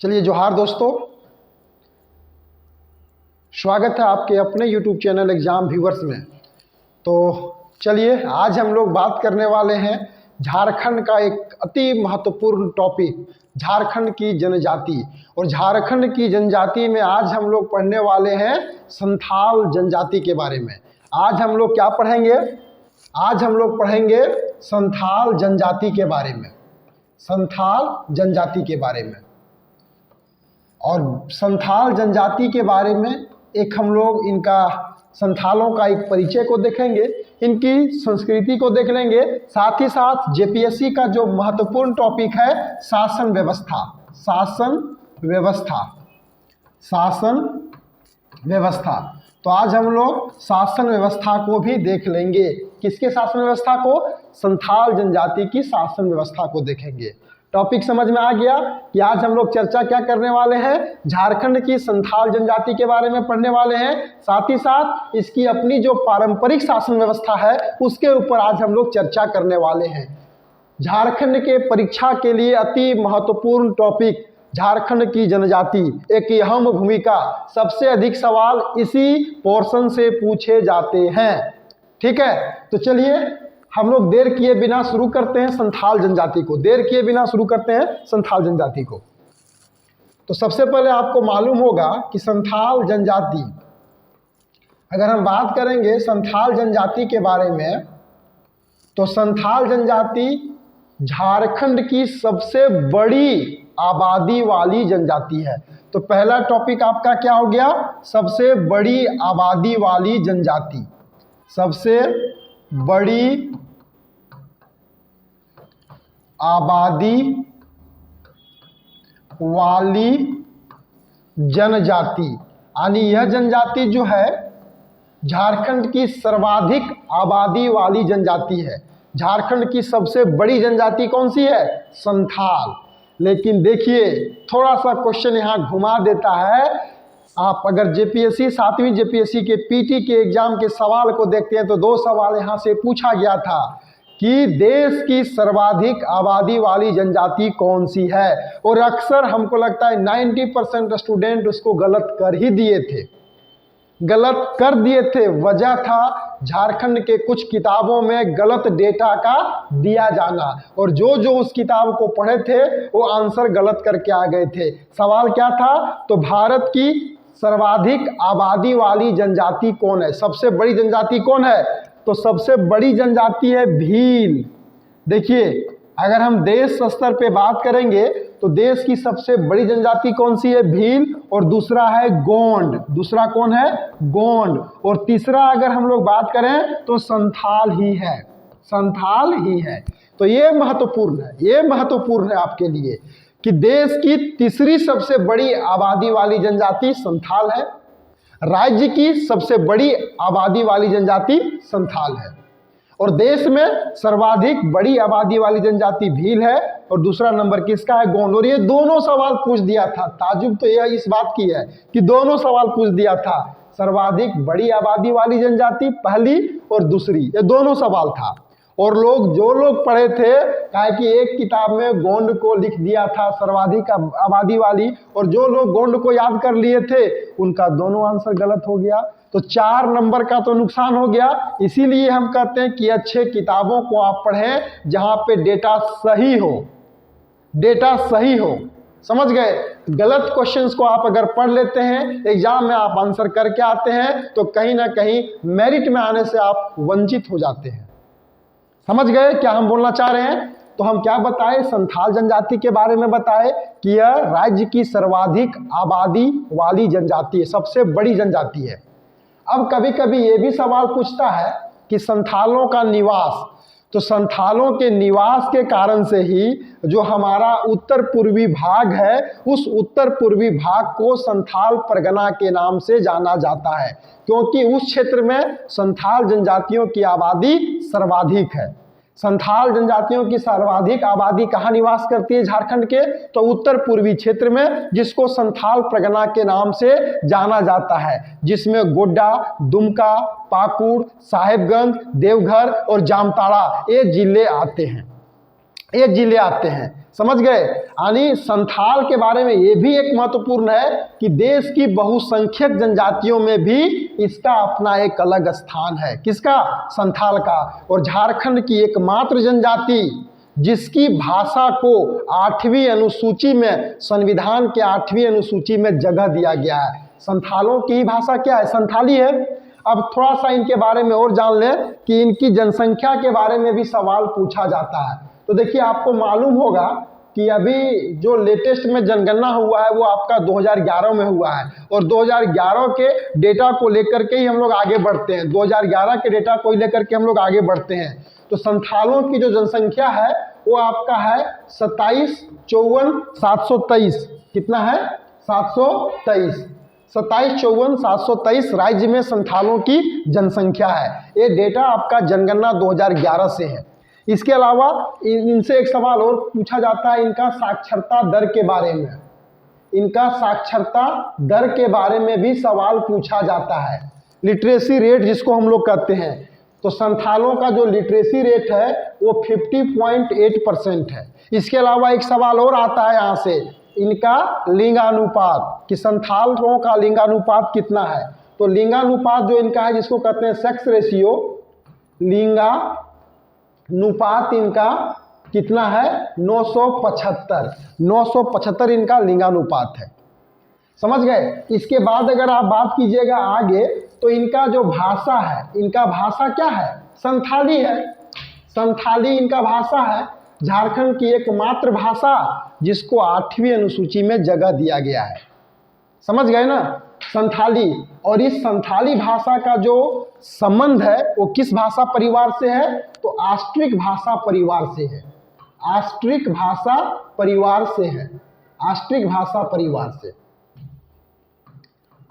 चलिए जोहार दोस्तों, स्वागत है आपके अपने YouTube चैनल एग्ज़ाम व्यूवर्स में। तो चलिए आज हम लोग बात करने वाले हैं झारखंड का एक अति महत्वपूर्ण टॉपिक, झारखंड की जनजाति। और झारखंड की जनजाति में आज हम लोग पढ़ने वाले हैं संथाल जनजाति के बारे में। आज हम लोग क्या पढ़ेंगे? आज हम लोग पढ़ेंगे संथाल जनजाति के बारे में, संथाल जनजाति के बारे में। और संथाल जनजाति के बारे में एक हम लोग इनका संथालों का एक परिचय को देखेंगे, इनकी संस्कृति को देख लेंगे, साथ ही साथ जेपीएससी का जो महत्वपूर्ण टॉपिक है शासन व्यवस्था, शासन व्यवस्था, शासन व्यवस्था। तो आज हम लोग शासन व्यवस्था को भी देख लेंगे। किसके शासन व्यवस्था को? संथाल जनजाति की शासन व्यवस्था को देखेंगे। टॉपिक समझ में आ गया कि आज हम लोग चर्चा क्या करने वाले हैं? झारखंड की संथाल जनजाति के बारे में पढ़ने वाले हैं, साथ ही साथ इसकी अपनी जो पारंपरिक शासन व्यवस्था है उसके ऊपर आज हम लोग चर्चा करने वाले हैं। झारखंड के परीक्षा के लिए अति महत्वपूर्ण टॉपिक झारखंड की जनजाति, एक अहम भूमिका, सबसे अधिक सवाल इसी पोर्शन से पूछे जाते हैं। ठीक है, तो चलिए हम लोग देर किए बिना शुरू करते हैं संथाल जनजाति को। देर किए बिना शुरू करते हैं संथाल जनजाति को। तो सबसे पहले आपको मालूम होगा कि संथाल जनजाति, अगर हम बात करेंगे संथाल जनजाति के बारे में, तो संथाल जनजाति झारखंड की सबसे बड़ी आबादी वाली जनजाति है। तो पहला टॉपिक आपका क्या हो गया? सबसे बड़ी आबादी वाली जनजाति, सबसे बड़ी आबादी वाली जनजाति, यानी यह जनजाति जो है झारखंड की सर्वाधिक आबादी वाली जनजाति है। झारखंड की सबसे बड़ी जनजाति कौन सी है? संथाल। लेकिन देखिए थोड़ा सा क्वेश्चन यहाँ घुमा देता है। आप अगर जेपीएससी 7वीं जेपीएससी के पीटी के एग्जाम के सवाल को देखते हैं तो 2 सवाल यहाँ से पूछा गया था कि देश की सर्वाधिक आबादी वाली जनजाति कौन सी है, और अक्सर हमको लगता है 90% स्टूडेंट उसको गलत कर ही दिए थे, गलत कर दिए थे। वजह था झारखंड के कुछ किताबों में गलत डेटा का दिया जाना, और जो उस किताब को पढ़े थे वो आंसर गलत करके आ गए थे। सवाल क्या था? तो भारत की सर्वाधिक आबादी वाली जनजाति कौन है, सबसे बड़ी जनजाति कौन है? तो सबसे बड़ी जनजाति है भील। देखिए अगर हम देश स्तर पे बात करेंगे तो देश की सबसे बड़ी जनजाति कौन सी है? भील। और दूसरा है गोंड। दूसरा कौन है? गोंड। और तीसरा अगर हम लोग बात करें तो संथाल ही है, संथाल ही है। तो ये महत्वपूर्ण है, ये महत्वपूर्ण है आपके लिए कि देश की तीसरी सबसे बड़ी आबादी वाली जनजाति संथाल है, राज्य की सबसे बड़ी आबादी वाली जनजाति संथाल है, और देश में सर्वाधिक बड़ी आबादी वाली जनजाति भील है, और दूसरा नंबर किसका है? गोंड। और ये दोनों सवाल पूछ दिया था। ताजुब तो यह इस बात की है कि दोनों सवाल पूछ दिया था, सर्वाधिक बड़ी आबादी वाली जनजाति पहली और दूसरी, ये दोनों सवाल था। और जो लोग पढ़े थे, कहा कि एक किताब में गोंड को लिख दिया था सर्वाधिक आबादी वाली, और जो लोग गोंड को याद कर लिए थे उनका दोनों आंसर गलत हो गया। तो 4 नंबर का तो नुकसान हो गया। इसीलिए हम कहते हैं कि अच्छे किताबों को आप पढ़ें जहां पे डेटा सही हो, डेटा सही हो। समझ गए? गलत क्वेश्चंस को आप अगर पढ़ लेते हैं, एग्जाम में आप आंसर करके आते हैं, तो कहीं ना कहीं मेरिट में आने से आप वंचित हो जाते हैं। समझ गए क्या हम बोलना चाह रहे हैं? तो हम क्या बताएं? संथाल जनजाति के बारे में बताएं कि यह राज्य की सर्वाधिक आबादी वाली जनजाति है, सबसे बड़ी जनजाति है। अब कभी कभी ये भी सवाल पूछता है कि संथालों का निवास, तो संथालों के निवास के कारण से ही जो हमारा उत्तर पूर्वी भाग है, उस उत्तर पूर्वी भाग को संथाल परगना के नाम से जाना जाता है, क्योंकि उस क्षेत्र में संथाल जनजातियों की आबादी सर्वाधिक है। संथाल जनजातियों की सर्वाधिक आबादी कहाँ निवास करती है झारखंड के? तो उत्तर पूर्वी क्षेत्र में, जिसको संथाल परगना के नाम से जाना जाता है, जिसमें गोड्डा, दुमका, पाकुड़, साहेबगंज, देवघर और जामताड़ा ये जिले आते हैं। ये जिले आते हैं। समझ गए? यानी संथाल के बारे में ये भी एक महत्वपूर्ण है कि देश की बहुसंख्यक जनजातियों में भी इसका अपना एक अलग स्थान है। किसका? संथाल का। और झारखंड की एकमात्र जनजाति जिसकी भाषा को 8वीं अनुसूची में, संविधान के 8वीं अनुसूची में जगह दिया गया है। संथालों की भाषा क्या है? संथाली है। अब थोड़ा सा इनके बारे में और जान लें कि इनकी जनसंख्या के बारे में भी सवाल पूछा जाता है। तो देखिए, आपको मालूम होगा कि अभी जो लेटेस्ट में जनगणना हुआ है वो आपका 2011 में हुआ है, और 2011 के डेटा को लेकर के ही हम लोग आगे बढ़ते हैं। 2011 के डेटा को लेकर के हम लोग आगे बढ़ते हैं। तो संथालों की जो जनसंख्या है वो आपका है 27,54,723। कितना है? 723। 27,54,723 राज्य में संथालों की जनसंख्या है। ये डेटा आपका जनगणना 2011 से है। इसके अलावा इनसे एक सवाल और पूछा जाता है, इनका साक्षरता दर के बारे में। इनका साक्षरता दर के बारे में भी सवाल पूछा जाता है। लिटरेसी रेट जिसको हम लोग कहते हैं, तो संथालों का जो लिटरेसी रेट है वो 50.8% है। इसके अलावा एक सवाल और आता है यहाँ से, इनका लिंगानुपात, कि संथालों का लिंगानुपात कितना है। तो लिंगानुपात जो इनका है, जिसको कहते हैं सेक्स रेशियो, लिंगानुपात इनका कितना है? 975। 975 इनका लिंगानुपात है। समझ गए? इसके बाद अगर आप बात कीजिएगा आगे, तो इनका जो भाषा है, इनका भाषा क्या है? संथाली है। संथाली इनका भाषा है। झारखंड की एकमात्र भाषा जिसको 8वीं अनुसूची में जगह दिया गया है। समझ गए ना? संथाली। और इस संथाली भाषा का जो संबंध है वो किस भाषा परिवार से है? तो ऑस्ट्रिक भाषा परिवार से है। ऑस्ट्रिक भाषा परिवार से है। ऑस्ट्रिक भाषा परिवार से।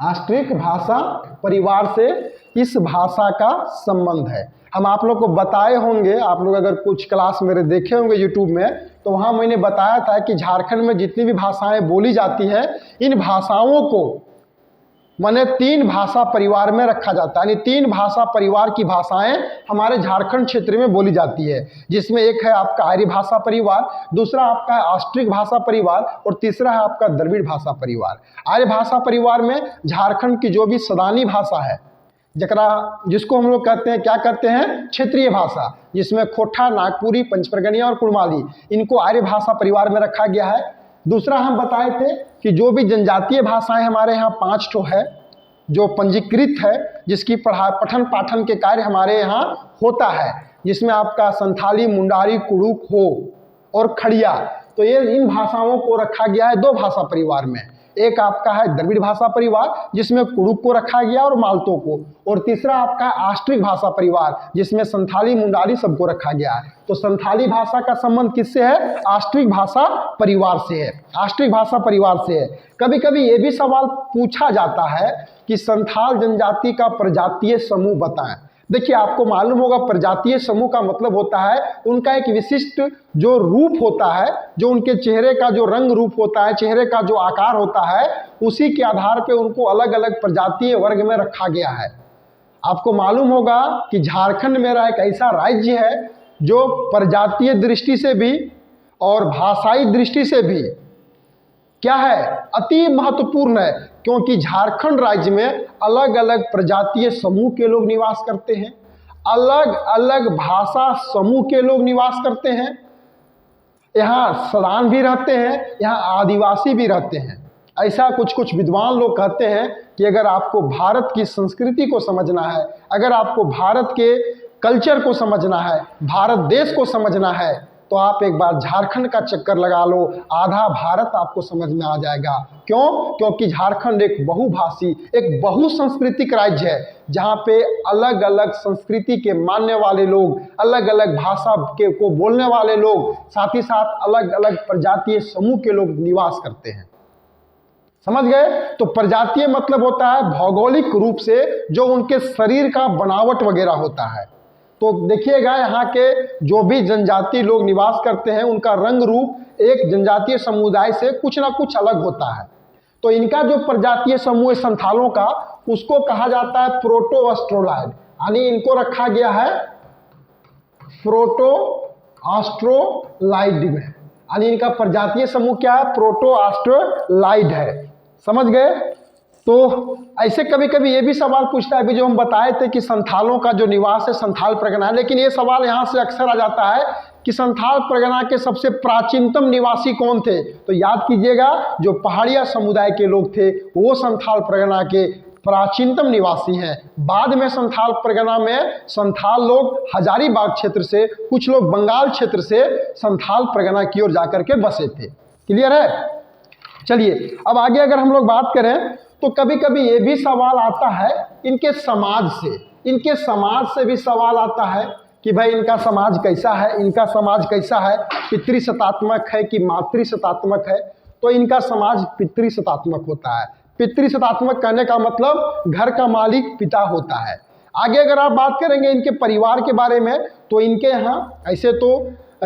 ऑस्ट्रिक भाषा परिवार से इस भाषा का संबंध है। हम आप लोग को बताए होंगे, आप लोग अगर कुछ क्लास मेरे देखे होंगे यूट्यूब में, तो वहाँ मैंने बताया था कि झारखंड में जितनी भी भाषाएं बोली जाती हैं, इन भाषाओं को माने 3 भाषा परिवार में रखा जाता है। यानी 3 भाषा परिवार की भाषाएं हमारे झारखंड क्षेत्र में बोली जाती है, जिसमें एक है आपका आर्य भाषा परिवार, दूसरा आपका है ऑस्ट्रिक भाषा परिवार, और तीसरा है आपका द्रविड़ भाषा परिवार। आर्य भाषा परिवार में झारखंड की जो भी सदानी भाषा है, जिसको हम लोग कहते हैं, क्या कहते हैं? क्षेत्रीय भाषा, जिसमें खोटा, नागपुरी, पंचपरगनिया और कुड़माली, इनको आर्य भाषा परिवार में रखा गया है। दूसरा हम बताए थे कि जो भी जनजातीय भाषाएं हमारे यहाँ 5 ठो है जो पंजीकृत है, जिसकी पठन पाठन के कार्य हमारे यहाँ होता है, जिसमें आपका संथाली, मुंडारी, कुड़ुक, हो और खड़िया। तो ये इन भाषाओं को रखा गया है 2 भाषा परिवार में। एक आपका है द्रविड़ भाषा परिवार, जिसमें कुड़ुक को रखा गया और मालतों को, और तीसरा आपका ऑस्ट्रिक भाषा परिवार, जिसमें संथाली, मुंडारी सबको रखा गया है। तो संथाली भाषा का संबंध किससे है? ऑस्ट्रिक भाषा परिवार से है। ऑस्ट्रिक भाषा परिवार से है। कभी कभी ये भी सवाल पूछा जाता है कि संथाल जनजाति का प्रजातीय समूह बताएं। देखिए, आपको मालूम होगा प्रजातीय समूह का मतलब होता है उनका एक विशिष्ट जो रूप होता है, जो उनके चेहरे का जो रंग रूप होता है, चेहरे का जो आकार होता है, उसी के आधार पे उनको अलग अलग प्रजातीय वर्ग में रखा गया है। आपको मालूम होगा कि झारखंड मेरा एक ऐसा राज्य है जो प्रजातीय दृष्टि से भी और भाषाई दृष्टि से भी क्या है? अति महत्वपूर्ण है, क्योंकि झारखंड राज्य में अलग अलग प्रजातीय समूह के लोग निवास करते हैं, अलग अलग भाषा समूह के लोग निवास करते हैं। यहाँ सदान भी रहते हैं, यहाँ आदिवासी भी रहते हैं। ऐसा कुछ विद्वान लोग कहते हैं कि अगर आपको भारत की संस्कृति को समझना है, अगर आपको भारत के कल्चर को समझना है, भारत देश को समझना है, तो आप एक बार झारखंड का चक्कर लगा लो, आधा भारत आपको समझ में आ जाएगा। क्यों? क्योंकि झारखंड एक बहुभाषी, एक बहुसंस्कृतिक राज्य है, जहाँ पे अलग अलग संस्कृति के मानने वाले लोग, अलग अलग भाषा को बोलने वाले लोग, साथ ही साथ अलग अलग प्रजातीय समूह के लोग निवास करते हैं। समझ गए? तो प्रजातीय मतलब होता है भौगोलिक रूप से जो उनके शरीर का बनावट वगैरह होता है। तो देखिएगा, यहाँ के जो भी जनजाति लोग निवास करते हैं, उनका रंग रूप एक जनजातीय समुदाय से कुछ ना कुछ अलग होता है। तो इनका जो प्रजातीय समूह संथालों का, उसको कहा जाता है प्रोटो ऑस्ट्रोलॉइड, यानी इनको रखा गया है प्रोटो ऑस्ट्रोलाइड में, यानी इनका प्रजातीय समूह क्या है, प्रोटो ऑस्ट्रोलाइड है। समझ गए। तो ऐसे कभी कभी ये भी सवाल पूछता है, अभी जो हम बताए थे कि संथालों का जो निवास है संथाल परगना है, लेकिन ये सवाल यहाँ से अक्सर आ जाता है कि संथाल परगना के सबसे प्राचीनतम निवासी कौन थे। तो याद कीजिएगा, जो पहाड़िया समुदाय के लोग थे वो संथाल परगना के प्राचीनतम निवासी हैं। बाद में संथाल परगना में संथाल लोग हजारीबाग क्षेत्र से, कुछ लोग बंगाल क्षेत्र से संथाल परगना की ओर जाकर के बसे थे। क्लियर है। चलिए अब आगे अगर हम लोग बात करें तो कभी कभी ये भी सवाल आता है इनके समाज से, इनके समाज से भी सवाल आता है कि भाई इनका समाज कैसा है, इनका समाज कैसा है, पितृसत्तात्मक है कि मातृसत्तात्मक है। तो इनका समाज पितृसत्तात्मक होता है। पितृसत्तात्मक कहने का मतलब घर का मालिक पिता होता है। आगे अगर आप बात करेंगे इनके परिवार के बारे में तो इनके यहाँ ऐसे तो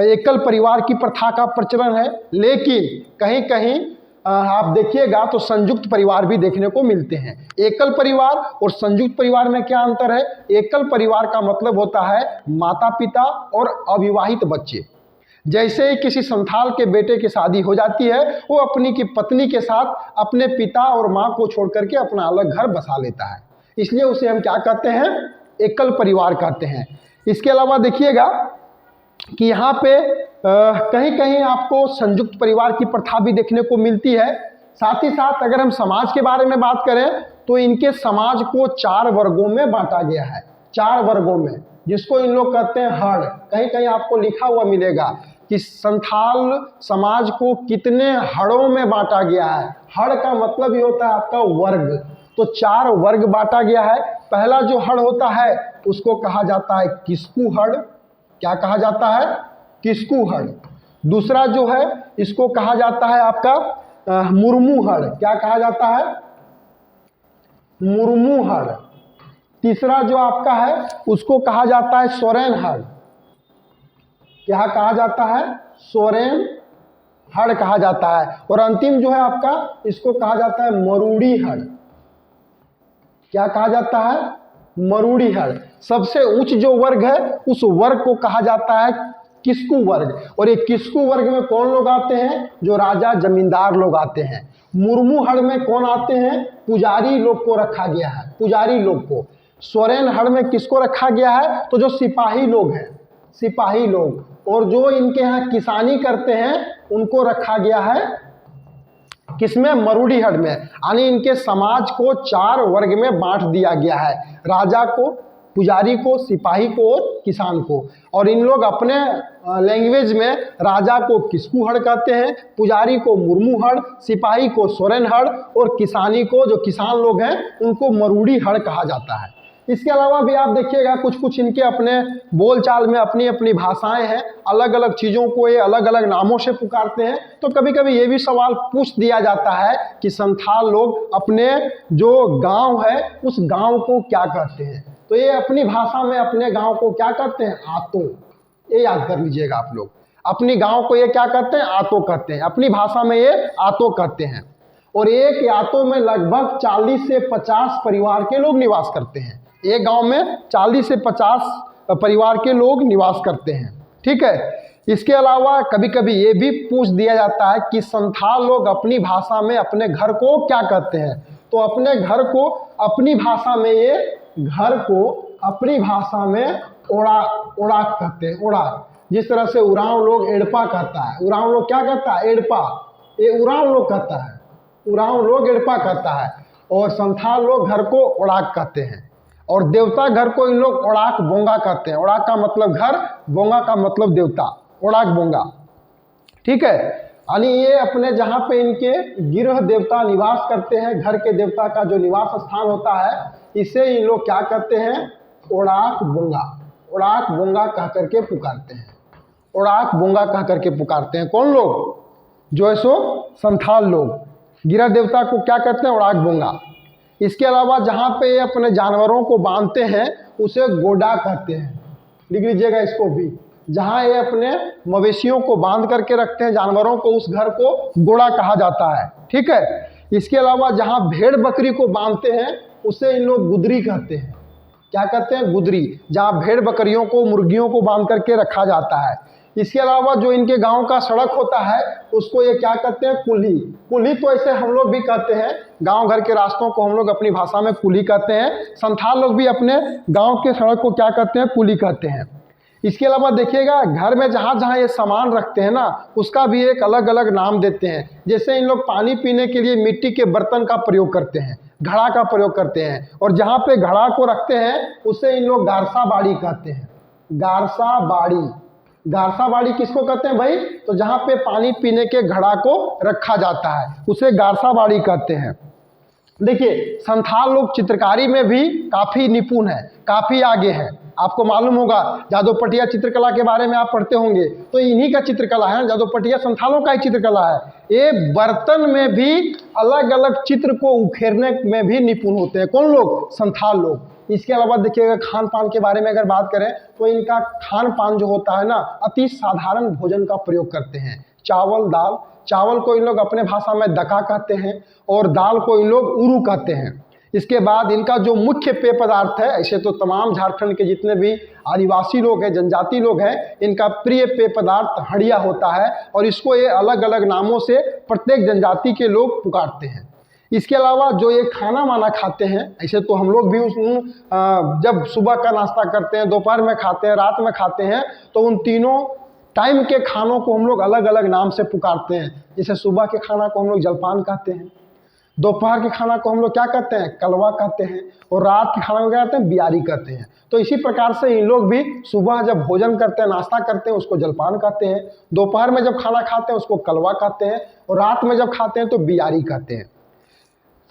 एकल परिवार की प्रथा का प्रचलन है, लेकिन कहीं कहीं आप देखिएगा तो संयुक्त परिवार भी देखने को मिलते हैं। एकल परिवार और संयुक्त परिवार में क्या अंतर है। एकल परिवार का मतलब होता है माता पिता और अविवाहित बच्चे। जैसे ही किसी संथाल के बेटे की शादी हो जाती है वो अपनी की पत्नी के साथ अपने पिता और माँ को छोड़ करके अपना अलग घर बसा लेता है, इसलिए उसे हम क्या कहते हैं, एकल परिवार कहते हैं। इसके अलावा देखिएगा कि यहाँ पे कहीं कहीं आपको संयुक्त परिवार की प्रथा भी देखने को मिलती है। साथ ही साथ अगर हम समाज के बारे में बात करें तो इनके समाज को 4 वर्गों में बांटा गया है, 4 वर्गों में, जिसको इन लोग कहते हैं हड़। कहीं कहीं आपको लिखा हुआ मिलेगा कि संथाल समाज को कितने हड़ों में बांटा गया है। हड़ का मतलब ये होता है आपका वर्ग। तो 4 वर्ग बांटा गया है। पहला जो हड़ होता है उसको कहा जाता है किस्कू हड़। क्या कहा जाता है, किस्कू हड़। दूसरा जो है इसको कहा जाता है आपका मुर्मू हड़। क्या कहा जाता है, मुर्मू हड़। तीसरा जो आपका है उसको कहा जाता है सोरेन हड़। क्या कहा जाता है, सोरेन हड़ कहा जाता है। और अंतिम जो है आपका इसको कहा जाता है मरूड़ी हड़। क्या कहा जाता है, मरूड़ी हड़। सबसे उच्च जो वर्ग है उस वर्ग को कहा जाता है किस्कू वर्ग। और ये किस्कू वर्ग में कौन लोग आते हैं, जो राजा जमींदार लोग आते हैं। मुर्मू हड़ में कौन आते हैं, पुजारी लोग को रखा गया है, पुजारी लोग को। सोरेन हड़ में किसको रखा गया है, तो जो सिपाही लोग हैं, सिपाही लोग। और जो इनके यहाँ किसानी करते हैं उनको रखा गया है किसमें, मरूड़ी हड़ में। यानी इनके समाज को 4 वर्ग में बांट दिया गया है, राजा को, पुजारी को, सिपाही को और किसान को। और इन लोग अपने लैंग्वेज में राजा को किस्कू हड़ कहते हैं, पुजारी को मुर्मू हड़, सिपाही को सोरेन हड़ और किसानी को, जो किसान लोग हैं, उनको मरूड़ी हड़ कहा जाता है। इसके अलावा भी आप देखिएगा कुछ कुछ इनके अपने बोलचाल में अपनी अपनी भाषाएं हैं, अलग अलग चीज़ों को ये अलग अलग नामों से पुकारते हैं। तो कभी कभी ये भी सवाल पूछ दिया जाता है कि संथाल लोग अपने जो गांव है उस गांव को क्या कहते हैं। तो ये अपनी भाषा में अपने गांव को क्या कहते हैं, आतो। ये याद कर लीजिएगा आप लोग, अपनी गांव को ये क्या कहते हैं, आतो कहते हैं। अपनी भाषा में ये आतो कहते हैं। और एक आतो में लगभग 40 से 50 परिवार के लोग निवास करते हैं। एक गांव में 40 से 50 परिवार के लोग निवास करते हैं। ठीक है। इसके अलावा कभी कभी ये भी पूछ दिया जाता है कि संथाल लोग अपनी भाषा में अपने घर को क्या कहते हैं। तो अपने घर को अपनी भाषा में, ये घर को अपनी भाषा में ओड़ाक कहते हैं, ओड़ाक। जिस तरह से उरांव लोग एड़पा कहता है, उरांव लोग क्या कहता है, एड़पा। ये उरांव लोग कहता है, उरांव लोग एड़पा कहता है। और संथाल लोग घर को ओड़ाक कहते हैं। और देवता घर को इन लोग ओड़ाक बोंगा कहते हैं। ओड़ाक का मतलब घर, बोंगा का मतलब देवता, ओड़ाक बोंगा। ठीक है। यानी ये अपने जहाँ पे इनके गिरह देवता निवास करते हैं, घर के देवता का जो निवास स्थान होता है, इसे इन लोग क्या कहते हैं, ओड़ाक बोंगा। ओड़ाक बोंगा कह करके पुकारते हैं, ओड़ाक बोंगा कह करके पुकारते हैं। कौन लोग, जो है सो संथाल लोग। गिरह देवता को क्या कहते हैं, ओड़ाक बोंगा। इसके अलावा जहाँ पे ये अपने जानवरों को बांधते हैं उसे गोडा कहते हैं। लिख लीजिएगा इसको भी। जहाँ ये अपने मवेशियों को बांध करके रखते हैं, जानवरों को, उस घर को गोड़ा कहा जाता है। ठीक है। इसके अलावा जहाँ भेड़ बकरी को बांधते हैं उसे इन लोग गुदरी कहते हैं। क्या कहते हैं, गुदरी। जहाँ भेड़ बकरियों को, मुर्गियों को बांध करके रखा जाता है। इसके अलावा जो इनके गांव का सड़क होता है उसको ये क्या कहते हैं, कुल्ही। कुल्ही तो ऐसे हम लोग भी कहते हैं, गांव घर के रास्तों को हम लोग अपनी भाषा में कुल्ही कहते हैं। संथाल लोग भी अपने गांव के सड़क को क्या कहते हैं, कुल्ही कहते हैं। इसके अलावा देखिएगा घर में जहाँ जहाँ ये सामान रखते हैं ना उसका भी एक अलग अलग नाम देते हैं। जैसे इन लोग पानी पीने के लिए मिट्टी के बर्तन का प्रयोग करते हैं, घड़ा का प्रयोग करते हैं, और जहाँ पे घड़ा को रखते हैं उसे इन लोग गारसा बाड़ी कहते हैं। गारसा बाड़ी, गारसा बाड़ी किसको कहते हैं भाई, तो जहाँ पे पानी पीने के घड़ा को रखा जाता है उसे गारसा बाड़ी कहते हैं। देखिए संथाल लोग चित्रकारी में भी काफ़ी निपुण है, काफ़ी आगे है। आपको मालूम होगा जादोपटिया चित्रकला के बारे में आप पढ़ते होंगे, तो इन्हीं का चित्रकला है, जादोपटिया संथालों का ही चित्रकला है। ये बर्तन में भी अलग अलग चित्र को उखेरने में भी निपुण होते हैं। कौन लोग, संथाल लोग। इसके अलावा देखिएगा खान पान के बारे में अगर बात करें तो इनका खान पान जो होता है ना अति साधारण भोजन का प्रयोग करते हैं। चावल दाल, चावल को इन लोग अपने भाषा में दका कहते हैं और दाल को इन लोग उरू कहते हैं। इसके बाद इनका जो मुख्य पेय पदार्थ है, ऐसे तो तमाम झारखंड के जितने भी आदिवासी लोग हैं, जनजाति लोग हैं, इनका प्रिय पेय पदार्थ हड़िया होता है और इसको ये अलग अलग नामों से प्रत्येक जनजाति के लोग पुकारते हैं। इसके अलावा जो ये खाना वाना खाते हैं, ऐसे तो हम लोग भी जब सुबह का नाश्ता करते हैं, दोपहर में खाते हैं, रात में खाते हैं, तो उन तीनों टाइम के खानों को हम लोग अलग अलग नाम से पुकारते हैं। जैसे सुबह के खाना को हम लोग जलपान कहते हैं, दोपहर के खाना को हम लोग क्या कहते हैं, कलवा कहते हैं, और रात के खाना को क्या कहते हैं, बियारी कहते हैं। तो इसी प्रकार से इन लोग भी सुबह जब भोजन करते हैं, नाश्ता करते हैं, उसको जलपान कहते हैं, दोपहर में जब खाना खाते हैं उसको कलवा कहते हैं, और रात में जब खाते हैं तो बियारी कहते हैं।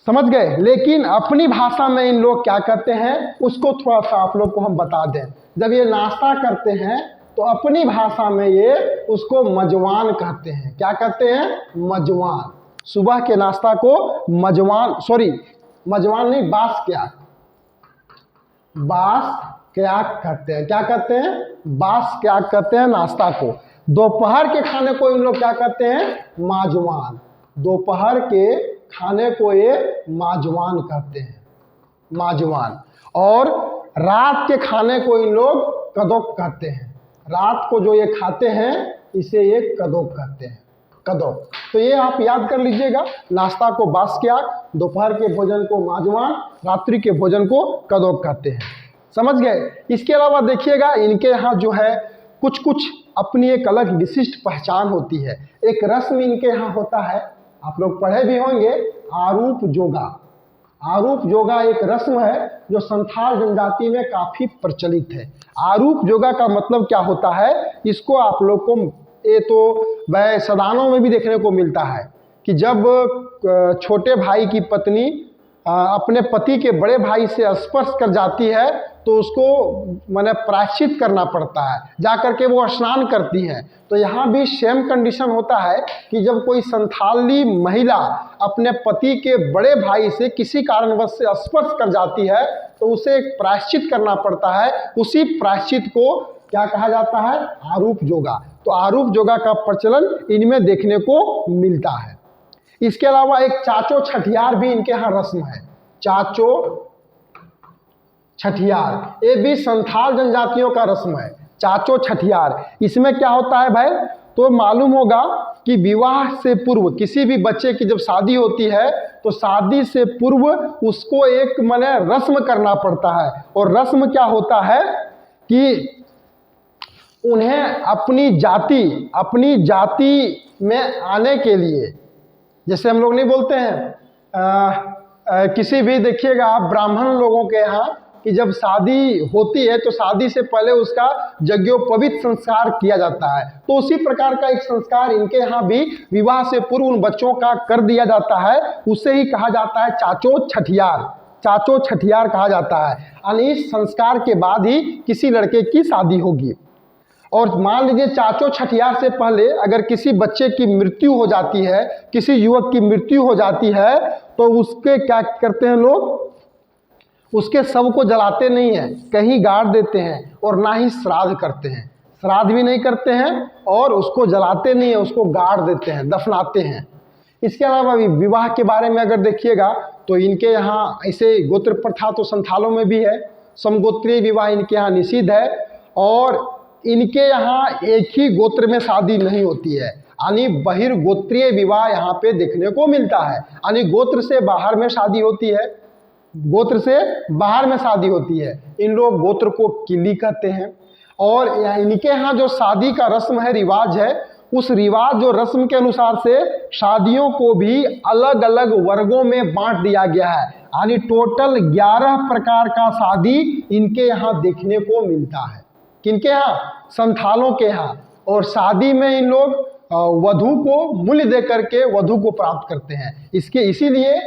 समझ गए। लेकिन अपनी भाषा में इन लोग क्या कहते हैं उसको थोड़ा सा आप लोग को हम बता दें। जब ये नाश्ता करते हैं तो अपनी भाषा में ये उसको मजवान कहते हैं। क्या कहते हैं, मजवान। सुबह के नाश्ता को मजवान, मजवान नहीं, बास क्याक, बास क्याक कहते हैं। क्या कहते हैं, बास क्याक कहते हैं नाश्ता को। दोपहर के खाने को इन लोग क्या कहते हैं, माजवान। दोपहर के खाने को ये माजवान कहते हैं, माजवान। और रात के खाने को इन लोग कदोक कहते हैं। रात को जो ये खाते हैं इसे ये कदोक कहते हैं, कदोक। तो ये आप याद कर लीजिएगा, नाश्ता को बास्क्याक, दोपहर के भोजन को माजवान, रात्रि के भोजन को कदोक कहते हैं। समझ गए। इसके अलावा देखिएगा इनके यहाँ जो है कुछ कुछ अपनी एक अलग विशिष्ट पहचान होती है। एक रस्म इनके यहाँ होता है, आप लोग पढ़े भी होंगे, आरूप जोगा। आरूप जोगा एक रस्म है जो संथाल जनजाति में काफ़ी प्रचलित है। आरूप जोगा का मतलब क्या होता है, इसको आप लोग को ये तो वह सदानों में भी देखने को मिलता है कि जब छोटे भाई की पत्नी अपने पति के बड़े भाई से स्पर्श कर जाती है तो उसको माने प्रायश्चित करना पड़ता है, जाकर के वो स्नान करती हैं। तो यहाँ भी सेम कंडीशन होता है कि जब कोई संथाली महिला अपने पति के बड़े भाई से किसी कारणवश से स्पर्श कर जाती है तो उसे एक प्रायश्चित करना पड़ता है। उसी प्रायश्चित को क्या कहा जाता है, आरूप जोगा। तो आरूप जोगा का प्रचलन इनमें देखने को मिलता है। इसके अलावा एक चाचो छठियार भी इनके यहाँ रस्म है। चाचो छठियार, ये भी संथाल जनजातियों का रस्म है। चाचो छठियार, इसमें क्या होता है भाई, तो मालूम होगा कि विवाह से पूर्व किसी भी बच्चे की जब शादी होती है तो शादी से पूर्व उसको एक माने रस्म करना पड़ता है। और रस्म क्या होता है कि उन्हें अपनी जाति में आने के लिए, जैसे हम लोग नहीं बोलते हैं किसी भी, देखिएगा आप ब्राह्मण लोगों के यहाँ कि जब शादी होती है तो शादी से पहले उसका यज्ञोपवीत संस्कार किया जाता है। तो उसी प्रकार का एक संस्कार इनके यहाँ भी विवाह से पूर्व उन बच्चों का कर दिया जाता है। उसे ही कहा जाता है चाचो छठियार। चाचो छठियार कहा जाता है। यानी इस संस्कार के बाद ही किसी लड़के की शादी होगी। और मान लीजिए चाचो छठियार से पहले अगर किसी बच्चे की मृत्यु हो जाती है, किसी युवक की मृत्यु हो जाती है, तो उसके क्या करते हैं लोग, उसके शव को जलाते नहीं हैं, कहीं गाड़ देते हैं, और ना ही श्राद्ध करते हैं। श्राद्ध भी नहीं करते हैं और उसको जलाते नहीं है, उसको गाड़ देते हैं, दफनाते हैं। इसके अलावा विवाह के बारे में अगर देखिएगा तो इनके यहाँ ऐसे गोत्र प्रथा तो संथालों में भी है। समगोत्रीय विवाह इनके यहाँ निषिद्ध है। और इनके यहाँ एक ही गोत्र में शादी नहीं होती है, यानी बहिर्गोत्रीय विवाह यहाँ पे देखने को मिलता है, यानी गोत्र से बाहर में शादी होती है, गोत्र से बाहर में शादी होती है। इन लोग गोत्र को किली कहते हैं। और इनके यहाँ जो शादी का रस्म है, रिवाज है, उस रिवाज जो रस्म के अनुसार से शादियों को भी अलग अलग वर्गों में बांट दिया गया है, यानी टोटल 11 प्रकार का शादी इनके यहाँ देखने को मिलता है। किनके यहाँ? संथालों के यहाँ। और शादी में इन लोग वधू को मूल्य दे करके वधू को प्राप्त करते हैं। इसीलिए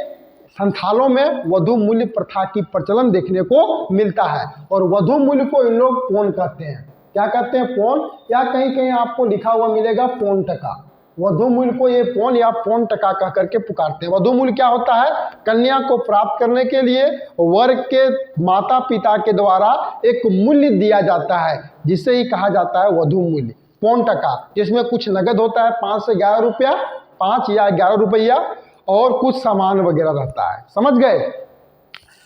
संथालों में वधू मूल्य प्रथा की प्रचलन देखने को मिलता है। और वधू मूल्य को इन लोग पौन कहते हैं। क्या कहते हैं? पौन, या कहीं कहीं आपको लिखा हुआ मिलेगा पौन टका। वधू मूल्य को ये पौन या पौन टका कह करके पुकारते हैं। वधू मूल्य क्या होता है? कन्या को प्राप्त करने के लिए वर के माता पिता के द्वारा एक मूल्य दिया जाता है, जिसे ही कहा जाता है वधू मूल्य, पौन टका, जिसमें कुछ नगद होता है 5 से 11 रुपया, 5 या 11 रुपया, और कुछ सामान वगैरह रहता है। समझ गए?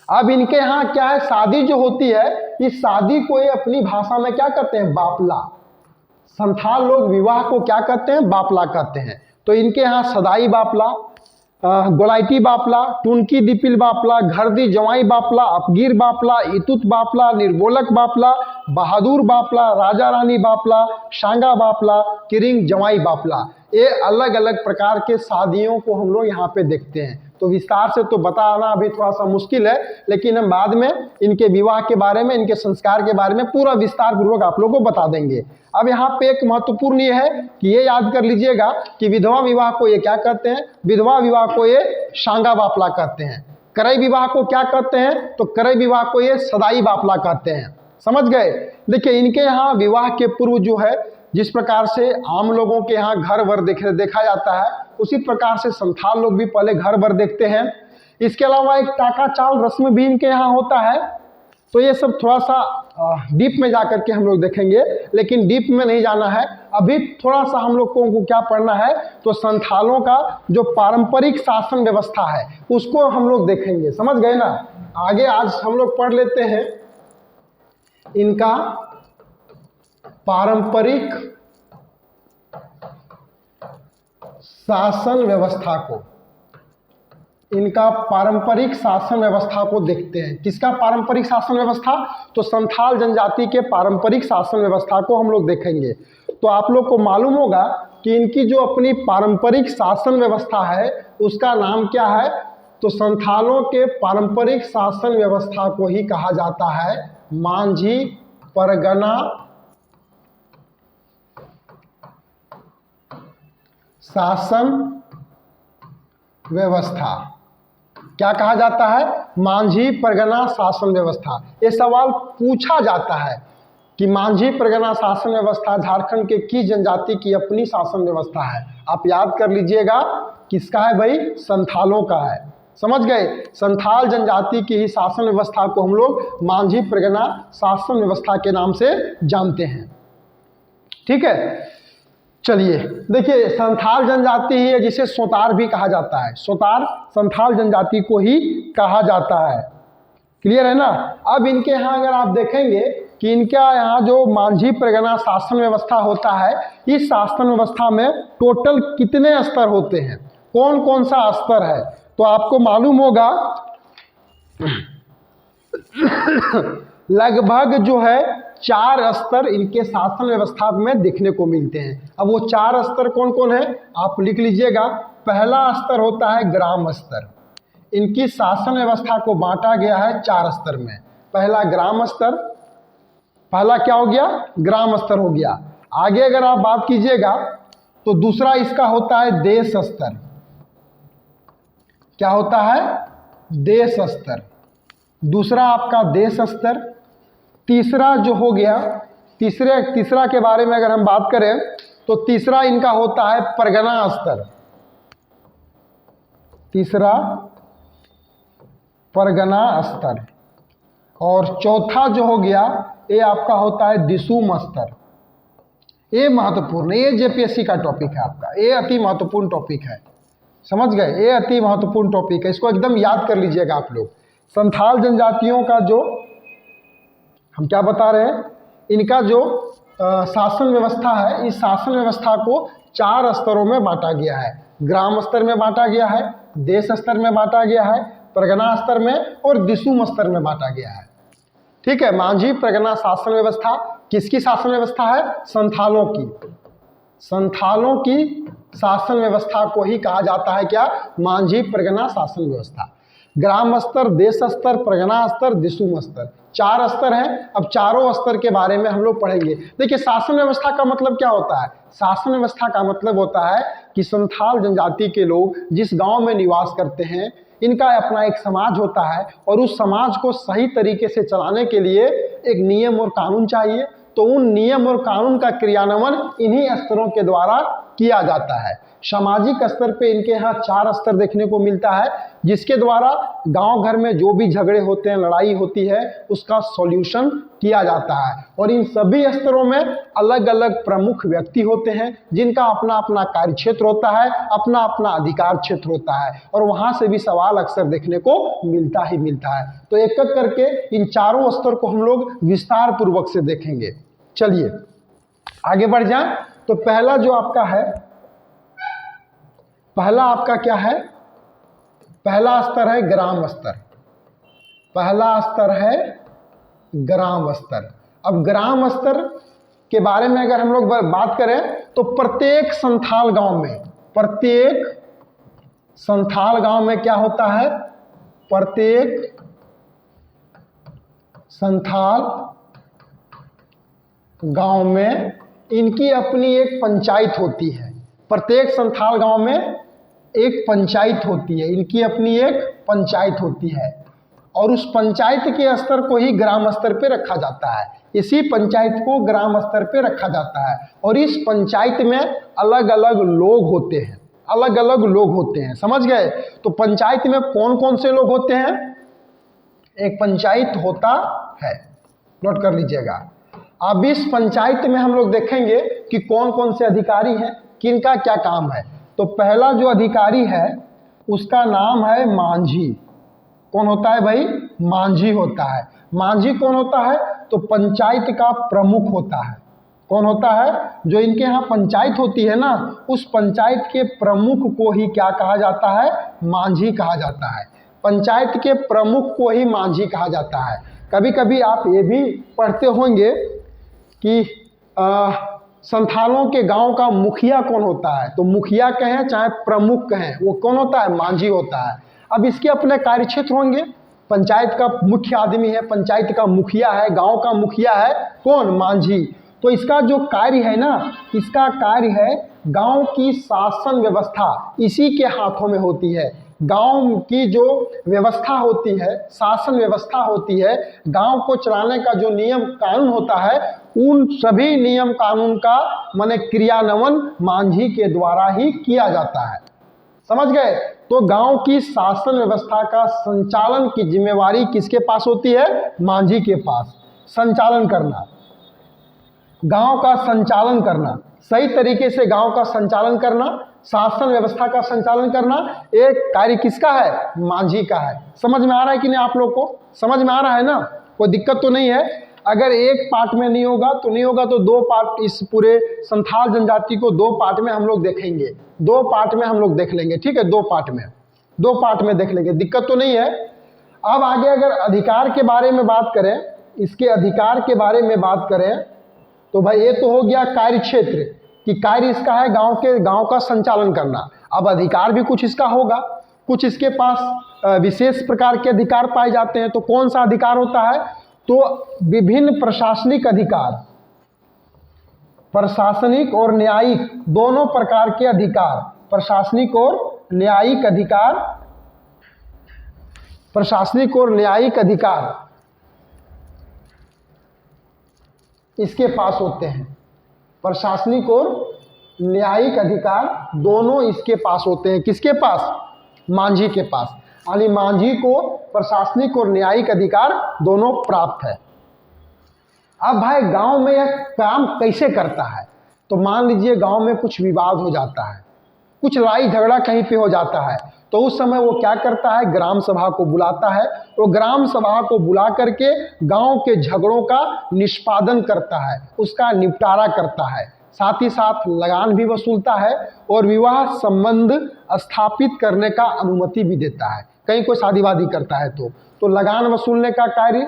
अब इनके यहाँ क्या है, शादी जो होती है, इस शादी को ये अपनी भाषा में क्या कहते हैं? बापला। संथाल लोग विवाह को क्या कहते हैं? बापला कहते हैं। तो इनके यहाँ सदाई बापला, गोलाइटी बापला, टुनकी दिपिल बापला, घरदी जवाई बापला, अपगीर बापला, इतुत बापला, निर्गोलक बापला, बहादुर बापला, राजा रानी बापला, शांगा बापला, किरिंग जवाई बापला, ये अलग अलग प्रकार के शादियों को हम लोग यहाँ पे देखते हैं। तो विस्तार से तो बताना अभी थोड़ा सा मुश्किल है, लेकिन हम बाद में इनके विवाह के बारे में, इनके संस्कार के बारे में पूरा विस्तार पूर्वक आप लोगों को बता देंगे। अब यहाँ पे एक महत्वपूर्ण ये है कि ये याद कर लीजिएगा कि विधवा विवाह को ये क्या कहते हैं? विधवा विवाह को ये शांगा बापला कहते हैं। करई विवाह को क्या कहते हैं? तो करई विवाह को ये सदाई बापला कहते हैं। समझ गए? देखिए, इनके यहाँ विवाह के पूर्व जो है, जिस प्रकार से आम लोगों के यहाँ घर वर देखा जाता है, उसी प्रकार से संथाल लोग भी पहले घर वर देखते हैं। इसके अलावा एक टाका चाल रस्म भी इनके यहाँ होता है। तो ये सब थोड़ा सा डीप में जाकर के हम लोग देखेंगे, लेकिन डीप में नहीं जाना है। अभी थोड़ा सा हम लोग को क्या पढ़ना है, तो संथालों का जो पारंपरिक शासन व्यवस्था है उसको हम लोग देखेंगे। समझ गए ना? आगे आज हम लोग पढ़ लेते हैं इनका पारंपरिक शासन व्यवस्था को, इनका पारंपरिक शासन व्यवस्था को देखते हैं। किसका पारंपरिक शासन व्यवस्था? तो संथाल जनजाति के पारंपरिक शासन व्यवस्था को हम लोग देखेंगे। तो आप लोग को मालूम होगा कि इनकी जो अपनी पारंपरिक शासन व्यवस्था है उसका नाम क्या है? तो संथालों के पारंपरिक शासन व्यवस्था को ही कहा जाता है मांझी परगना शासन व्यवस्था। क्या कहा जाता है? मांझी परगना शासन व्यवस्था। ये सवाल पूछा जाता है कि मांझी परगना शासन व्यवस्था झारखंड के किस जनजाति की अपनी शासन व्यवस्था है? आप याद कर लीजिएगा, किसका है भाई? संथालों का है। समझ गए? संथाल जनजाति की ही शासन व्यवस्था को हम लोग मांझी परगना शासन व्यवस्था के नाम से जानते हैं। ठीक है, चलिए देखिए, संथाल जनजाति ही है जिसे सोतार भी कहा जाता है। सोतार संथाल जनजाति को ही कहा जाता है। क्लियर है ना? अब इनके यहाँ अगर आप देखेंगे कि इनका यहाँ जो मांझी परगना शासन व्यवस्था होता है, इस शासन व्यवस्था में टोटल कितने स्तर होते हैं, कौन कौन सा स्तर है? तो आपको मालूम होगा लगभग जो है 4 स्तर इनके शासन व्यवस्था में देखने को मिलते हैं। अब वो 4 स्तर कौन कौन है आप लिख लीजिएगा। पहला स्तर होता है ग्राम स्तर। इनकी शासन व्यवस्था को बांटा गया है 4 स्तर में। पहला ग्राम स्तर, पहला क्या हो गया? ग्राम स्तर हो गया। आगे अगर आप बात कीजिएगा तो दूसरा इसका होता है देश स्तर। क्या होता है? देश स्तर। दूसरा आपका देश स्तर। तीसरा जो हो गया, तीसरा के बारे में अगर हम बात करें तो तीसरा इनका होता है परगना स्तर। तीसरा परगना स्तर। और चौथा जो हो गया ये आपका होता है दिशुम स्तर। ये महत्वपूर्ण, ये जेपीएससी का टॉपिक है आपका, ये अति महत्वपूर्ण टॉपिक है। समझ गए? ये अति महत्वपूर्ण टॉपिक है, इसको एकदम याद कर लीजिएगा आप लोग। संथाल जनजातियों का जो हम क्या बता रहे हैं, इनका जो शासन व्यवस्था है, इस शासन व्यवस्था को 4 स्तरों में बांटा गया है। ग्राम स्तर में बांटा गया है, देश स्तर में बांटा गया है, परगना स्तर में और दिसुम स्तर में बांटा गया है। ठीक है, मांझी परगना शासन व्यवस्था किसकी शासन व्यवस्था है? संथालों की। संथालों की शासन व्यवस्था को ही कहा जाता है क्या? मांझी परगना शासन व्यवस्था। ग्राम स्तर, देश स्तर, परगना स्तर, दिसुम स्तर, 4 स्तर हैं। अब चारों स्तर के बारे में हम लोग पढ़ेंगे। देखिए, शासन व्यवस्था का मतलब क्या होता है? शासन व्यवस्था का मतलब होता है कि संथाल जनजाति के लोग जिस गांव में निवास करते हैं, इनका अपना एक समाज होता है और उस समाज को सही तरीके से चलाने के लिए एक नियम और कानून चाहिए। तो उन नियम और कानून का क्रियान्वयन इन्हीं स्तरों के द्वारा किया जाता है। सामाजिक स्तर पे इनके यहाँ 4 स्तर देखने को मिलता है, जिसके द्वारा गांव घर में जो भी झगड़े होते हैं, लड़ाई होती है, उसका सॉल्यूशन किया जाता है। और इन सभी स्तरों में अलग अलग प्रमुख व्यक्ति होते हैं, जिनका अपना अपना कार्य क्षेत्र होता है, अपना अपना अधिकार क्षेत्र होता है, और वहां से भी सवाल अक्सर देखने को मिलता ही मिलता है। तो एक एक करके इन चारों स्तर को हम लोग विस्तार पूर्वक से देखेंगे। चलिए आगे बढ़ जाएं। तो पहला जो आपका है, पहला आपका क्या है? पहला स्तर है ग्राम स्तर। पहला स्तर है ग्राम स्तर। अब ग्राम स्तर के बारे में अगर हम लोग बात करें तो प्रत्येक संथाल गांव में, प्रत्येक संथाल गांव में क्या होता है? प्रत्येक संथाल गांव में इनकी अपनी एक पंचायत होती है। प्रत्येक संथाल गांव में एक पंचायत होती है, इनकी अपनी एक पंचायत होती है, और उस पंचायत के स्तर को ही ग्राम स्तर पे रखा जाता है। इसी पंचायत को ग्राम स्तर पे रखा जाता है, और इस पंचायत में अलग अलग लोग होते हैं, अलग अलग लोग होते हैं। समझ गए? तो पंचायत में कौन कौन से लोग होते हैं? एक पंचायत होता है, नोट कर लीजिएगा। अब इस पंचायत में हम लोग देखेंगे कि कौन कौन से अधिकारी हैं, किनका क्या काम है। तो पहला जो अधिकारी है उसका नाम है मांझी। कौन होता है भाई? मांझी होता है। मांझी कौन होता है? तो पंचायत का प्रमुख होता है। कौन होता है? जो इनके यहाँ पंचायत होती है ना, उस पंचायत के प्रमुख को ही क्या कहा जाता है? मांझी कहा जाता है। पंचायत के प्रमुख को ही मांझी कहा जाता है। कभी कभी आप ये भी पढ़ते होंगे कि संथालों के गांव का मुखिया कौन होता है। तो मुखिया कहें चाहे प्रमुख कहें, वो कौन होता है? मांझी होता है। अब इसके अपने कार्य क्षेत्र होंगे। पंचायत का मुख्य आदमी है, पंचायत का मुखिया है, गांव का मुखिया है, कौन? मांझी। तो इसका जो कार्य है ना, इसका कार्य है गांव की शासन व्यवस्था इसी के हाथों में होती है। गांव की जो व्यवस्था होती है, शासन व्यवस्था होती है, गांव को चलाने का जो नियम कानून होता है, उन सभी नियम कानून का माने क्रियान्वयन मांझी के द्वारा ही किया जाता है। समझ गए? तो गांव की शासन व्यवस्था का संचालन की जिम्मेवारी किसके पास होती है? मांझी के पास। संचालन करना, गांव का संचालन करना, सही तरीके से गांव का संचालन करना, शासन व्यवस्था का संचालन करना, एक कार्य किसका है? मांझी का है। समझ में आ रहा है कि नहीं आप लोग को? समझ में आ रहा है ना? कोई दिक्कत तो नहीं है? अगर एक पार्ट में नहीं होगा तो नहीं होगा, तो 2 पार्ट इस पूरे संथाल जनजाति को 2 पार्ट में हम लोग देखेंगे। 2 पार्ट में हम लोग देख लेंगे। ठीक है, 2 पार्ट में देख लेंगे, दिक्कत तो नहीं है। अब आगे अगर अधिकार के बारे में बात करें, इसके अधिकार के बारे में बात करें, तो भाई ये तो हो गया कार्य क्षेत्र कि कार्य इसका है गांव का संचालन करना। अब अधिकार भी कुछ इसका होगा, कुछ इसके पास विशेष प्रकार के अधिकार पाए जाते हैं। तो कौन सा अधिकार होता है? तो विभिन्न प्रशासनिक अधिकार, प्रशासनिक और न्यायिक दोनों प्रकार के अधिकार, प्रशासनिक और न्यायिक अधिकार, प्रशासनिक और न्यायिक अधिकार इसके पास होते हैं। प्रशासनिक और न्यायिक अधिकार दोनों इसके पास होते हैं। किसके पास? मांझी के पास। यानी मांझी को प्रशासनिक और न्यायिक अधिकार दोनों प्राप्त है। अब भाई गांव में यह काम कैसे करता है? तो मान लीजिए गांव में कुछ विवाद हो जाता है, कुछ लड़ाई झगड़ा कहीं पे हो जाता है तो उस समय वो क्या करता है, ग्राम सभा को बुलाता है। वो ग्राम सभा को बुला करके गांव के झगड़ों का निष्पादन करता है, उसका निपटारा करता है, साथ ही साथ लगान भी वसूलता है और विवाह संबंध स्थापित करने का अनुमति भी देता है। कहीं कोई शादी वादी करता है तो लगान वसूलने का कार्य,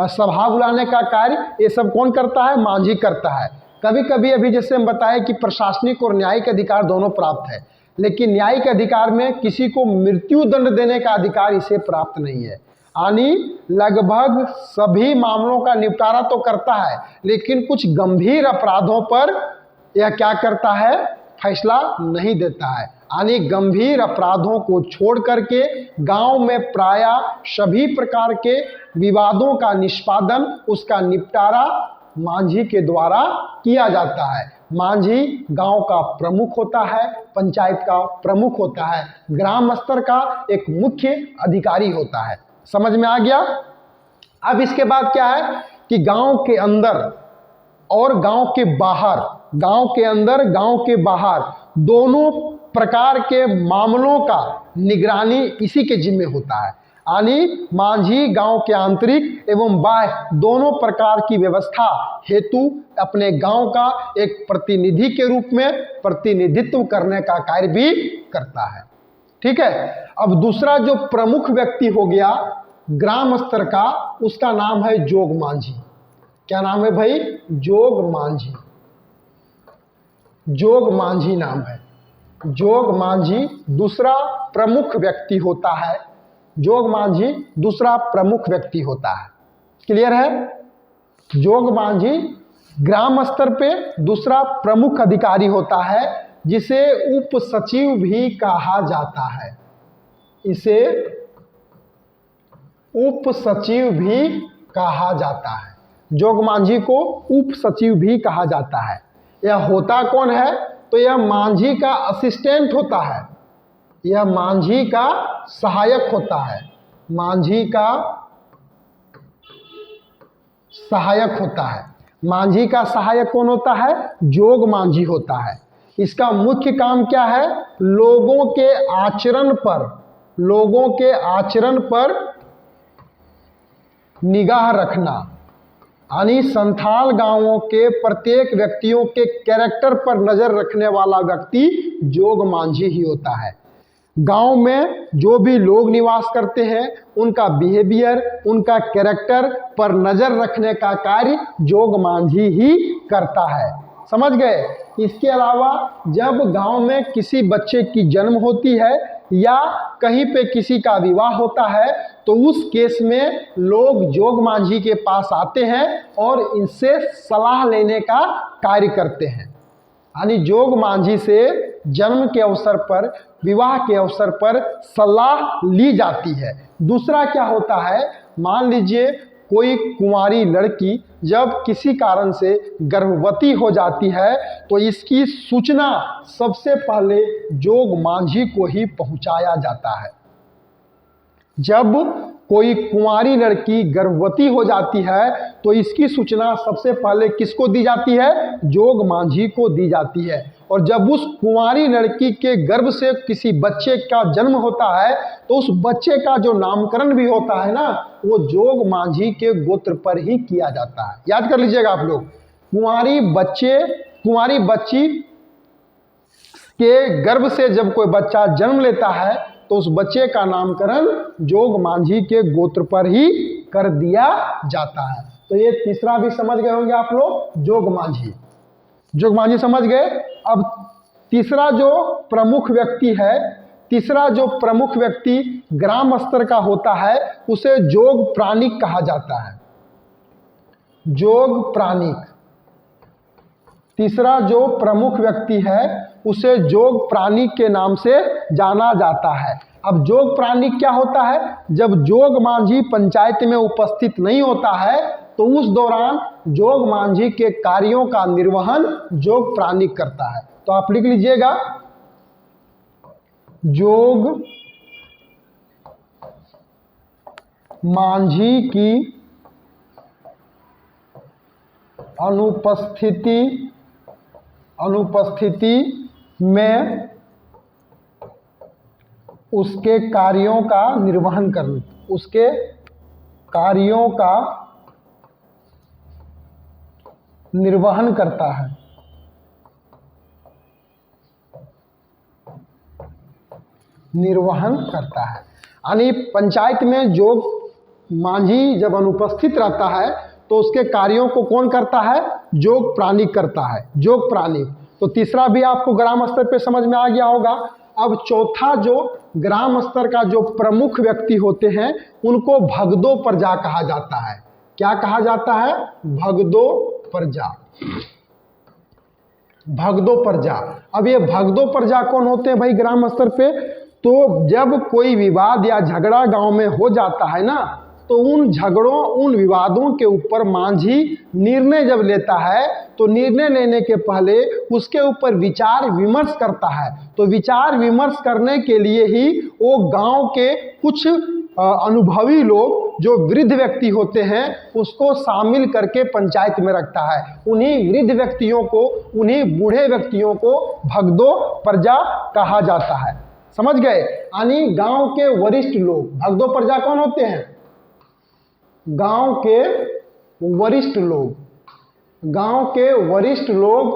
सभा बुलाने का कार्य, ये सब कौन करता है, मांझी करता है। कभी कभी अभी जैसे हम बताए कि प्रशासनिक और न्यायिक अधिकार दोनों प्राप्त है, लेकिन न्यायिक अधिकार में किसी को मृत्यु दंड देने का अधिकार इसे प्राप्त नहीं है। यानी लगभग सभी मामलों का निपटारा तो करता है, लेकिन कुछ गंभीर अपराधों पर यह क्या करता है, फैसला नहीं देता है। यानी गंभीर अपराधों को छोड़ करके गांव में प्रायः सभी प्रकार के विवादों का निष्पादन, उसका निपटारा मांझी के द्वारा किया जाता है। मांझी गांव का प्रमुख होता है, पंचायत का प्रमुख होता है, ग्राम स्तर का एक मुख्य अधिकारी होता है। समझ में आ गया। अब इसके बाद क्या है कि गांव के अंदर और गांव के बाहर, गांव के अंदर गांव के बाहर दोनों प्रकार के मामलों का निगरानी इसी के जिम्मे होता है। यानी मांझी गांव के आंतरिक एवं बाह्य दोनों प्रकार की व्यवस्था हेतु अपने गांव का एक प्रतिनिधि के रूप में प्रतिनिधित्व करने का कार्य भी करता है। ठीक है। अब दूसरा जो प्रमुख व्यक्ति हो गया ग्राम स्तर का, उसका नाम है जोग मांझी। क्या नाम है भाई, जोग मांझी। जोग मांझी नाम है। जोग मांझी दूसरा प्रमुख व्यक्ति होता है। जोग मांझी दूसरा प्रमुख व्यक्ति होता है। क्लियर है। जोग मांझी ग्राम स्तर पे दूसरा प्रमुख अधिकारी होता है, जिसे उप सचिव भी कहा जाता है। इसे उप सचिव भी कहा जाता है। जोग मांझी को उप सचिव भी कहा जाता है। यह होता कौन है, तो यह मांझी का असिस्टेंट होता है, यह मांझी का सहायक होता है। मांझी का सहायक होता है। मांझी का सहायक कौन होता है, जोग मांझी होता है। इसका मुख्य काम क्या है, लोगों के आचरण पर निगाह रखना। यानी संथाल गांवों के प्रत्येक व्यक्तियों के कैरेक्टर पर नजर रखने वाला व्यक्ति जोग मांझी ही होता है। गांव में जो भी लोग निवास करते हैं उनका बिहेवियर, उनका कैरेक्टर पर नजर रखने का कार्य जोग मांझी ही करता है। समझ गए। इसके अलावा जब गांव में किसी बच्चे की जन्म होती है या कहीं पे किसी का विवाह होता है तो उस केस में लोग जोग मांझी के पास आते हैं और इनसे सलाह लेने का कार्य करते हैं। यानी जोग मांझी से जन्म के अवसर पर, विवाह के अवसर पर सलाह ली जाती है। दूसरा क्या होता है, मान लीजिए कोई कुंवारी लड़की जब किसी कारण से गर्भवती हो जाती है तो इसकी सूचना सबसे पहले जोग मांझी को ही पहुंचाया जाता है। जब कोई कुंवारी लड़की गर्भवती हो जाती है तो इसकी सूचना सबसे पहले किसको दी जाती है, जोग मांझी को दी जाती है। और जब उस कुंवारी लड़की के गर्भ से किसी बच्चे का जन्म होता है तो उस बच्चे का जो नामकरण भी होता है ना, वो जोग मांझी के गोत्र पर ही किया जाता है। याद कर लीजिएगा आप लोग, कुंवारी बच्ची के गर्भ से जब कोई बच्चा जन्म लेता है तो उस बच्चे का नामकरण जोग मांझी के गोत्र पर ही कर दिया जाता है। तो ये तीसरा भी समझ गए होंगे आप लोग, जोग मांझी। जोग मांझी समझ गए। अब तीसरा जो प्रमुख व्यक्ति है, तीसरा जो प्रमुख व्यक्ति ग्राम स्तर का होता है उसे जोग प्राणिक कहा जाता है। जोग प्राणिक। तीसरा जो प्रमुख व्यक्ति है उसे जोग प्राणिक के नाम से जाना जाता है। अब जोग प्राणिक क्या होता है, जब जोग मांझी पंचायत में उपस्थित नहीं होता है तो उस दौरान जोग मांझी के कार्यों का निर्वहन जोग प्राणिक करता है। तो आप लिख लीजिएगा, जोग मांझी की अनुपस्थिति में उसके कार्यों का निर्वहन करना, उसके कार्यों का निर्वहन करता है। निर्वहन करता है यानी पंचायत में जो मांझी जब अनुपस्थित रहता है तो उसके कार्यों को कौन करता है? जोग प्राणिक करता है, जोग प्राणिक। तो तीसरा भी आपको ग्राम स्तर पे समझ में आ गया होगा। अब चौथा जो ग्राम स्तर का जो प्रमुख व्यक्ति होते हैं उनको भगदो प्रजा कहा जाता है। क्या कहा जाता है? भगदो प्रजा। भगदो प्रजा। अब ये भगदो प्रजा कौन होते हैं भाई ग्राम स्तर पे? तो जब कोई विवाद या झगड़ा गांव में हो जाता है ना, तो उन झगड़ों उन विवादों के ऊपर मांझी निर्णय जब लेता है तो निर्णय लेने के पहले उसके ऊपर विचार विमर्श करता है। तो विचार विमर्श करने के लिए ही वो गांव के कुछ अनुभवी लोग जो वृद्ध व्यक्ति होते हैं उसको शामिल करके पंचायत में रखता है। उन्हीं वृद्ध व्यक्तियों को, उन्हीं बूढ़े व्यक्तियों को भगदो प्रजा कहा जाता है। समझ गए? यानी गांव के वरिष्ठ लोग। भगदो प्रजा कौन होते हैं? गांव के वरिष्ठ लोग। गांव के वरिष्ठ लोग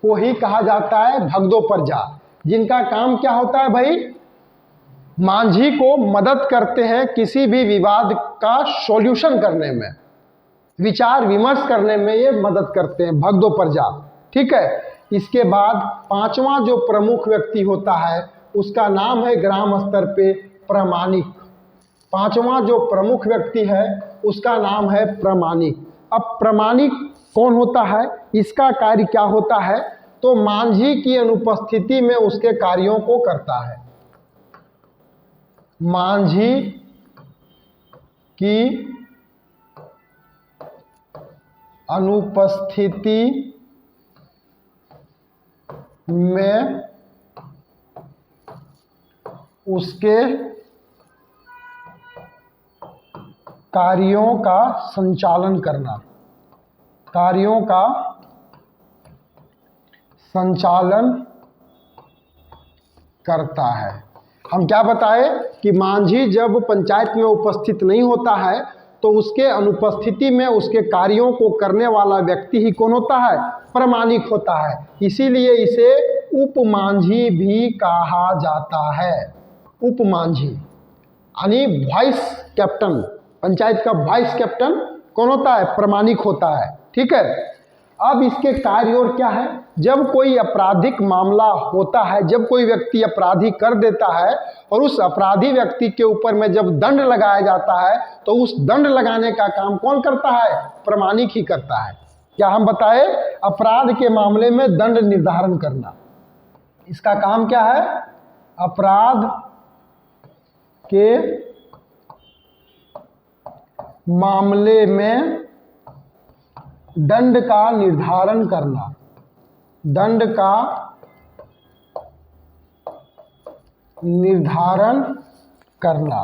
को ही कहा जाता है भगदो प्रजा, जिनका काम क्या होता है भाई? मांझी को मदद करते हैं किसी भी विवाद का सॉल्यूशन करने में, विचार विमर्श करने में ये मदद करते हैं, भगदो प्रजा। ठीक है। इसके बाद पांचवा जो प्रमुख व्यक्ति होता है उसका नाम है ग्राम स्तर पे प्रमाणिक। पांचवा जो प्रमुख व्यक्ति है उसका नाम है प्रमाणिक। अब प्रमाणिक कौन होता है? इसका कार्य क्या होता है? तो मांझी की अनुपस्थिति में उसके कार्यों को करता है। मांझी की अनुपस्थिति में उसके कार्यों का संचालन करना, कार्यों का संचालन करता है। हम क्या बताए कि मांझी जब पंचायत में उपस्थित नहीं होता है तो उसके अनुपस्थिति में उसके कार्यों को करने वाला व्यक्ति ही कौन होता है? प्रमाणिक होता है। इसीलिए इसे उपमांझी भी कहा जाता है। उपमांझी यानी वाइस कैप्टन, पंचायत का वाइस कैप्टन कौन होता है? प्रमाणिक होता है। ठीक है। अब इसके कार्य और क्या है? जब कोई आपराधिक मामला होता है, जब कोई व्यक्ति अपराधी कर देता है और उस अपराधी व्यक्ति के ऊपर में जब दंड लगाया जाता है तो उस दंड लगाने का काम कौन करता है? प्रमाणिक ही करता है। क्या हम बताए? अपराध के मामले में दंड निर्धारण करना, इसका काम क्या है? अपराध के मामले में दंड का निर्धारण करना, दंड का निर्धारण करना।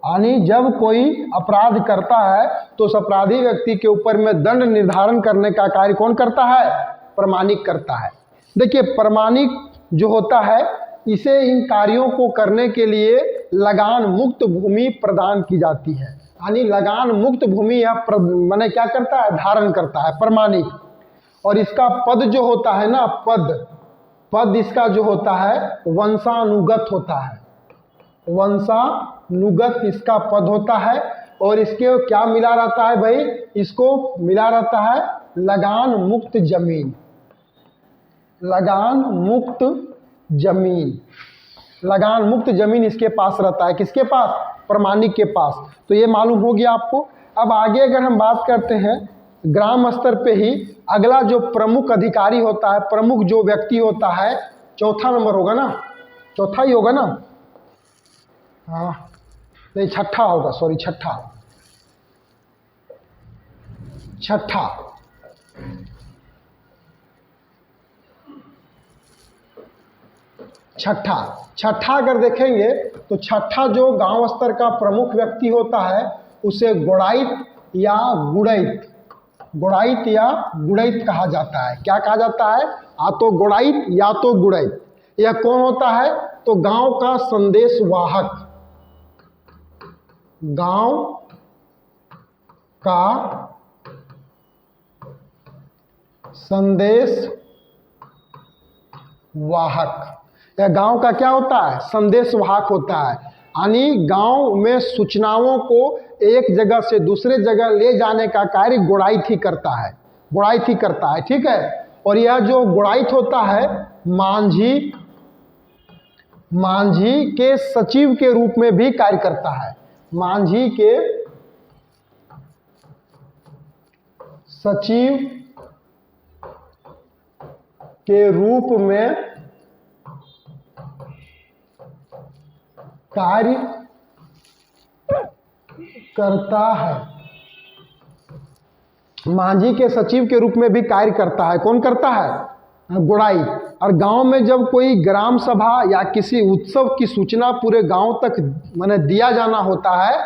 यानी जब कोई अपराध करता है तो उस अपराधी व्यक्ति के ऊपर में दंड निर्धारण करने का कार्य कौन करता है? प्रमाणिक करता है। देखिए, प्रमाणिक जो होता है इसे इन कार्यों को करने के लिए लगान मुक्त भूमि प्रदान की जाती है। यानी लगान मुक्त भूमि या माने क्या करता है? धारण करता है प्रमाणिक। और इसका पद जो होता है ना, पद इसका जो होता है वंशानुगत होता है। वंशानुगत इसका पद होता है। और इसके क्या मिला रहता है भाई? इसको मिला रहता है लगान मुक्त जमीन। लगान मुक्त जमीन, लगान मुक्त जमीन इसके पास रहता है। किसके पास? प्रमाणिक के पास। तो ये मालूम हो गया आपको। अब आगे अगर हम बात करते हैं ग्राम स्तर पे ही अगला जो प्रमुख अधिकारी होता है, प्रमुख जो व्यक्ति होता है, चौथा नंबर होगा ना? चौथा ही होगा ना? हाँ नहीं, छठा होगा, सॉरी छठा। छठा अगर देखेंगे तो छठा जो गांव स्तर का प्रमुख व्यक्ति होता है उसे गोड़ाइत या गुड़ैत कहा जाता है। क्या कहा जाता है? आ तो गुड़ाइत या तो गुड़ैत। यह कौन होता है? तो गांव का संदेश वाहक, गांव का संदेश वाहक। यह गांव का क्या होता है? संदेश वाहक होता है। यानी गांव में सूचनाओं को एक जगह से दूसरे जगह ले जाने का कार्य गुड़ाइत ही करता है, गुड़ाइत ही करता है। ठीक है। और यह जो गुड़ाइत होता है मांझी के सचिव के रूप में भी कार्य करता है। मांझी के सचिव के रूप में कार्य करता है। मांझी के सचिव के रूप में भी कार्य करता है। कौन करता है? गुड़ाइत। और गांव में जब कोई ग्राम सभा या किसी उत्सव की सूचना पूरे गांव तक माने दिया जाना होता है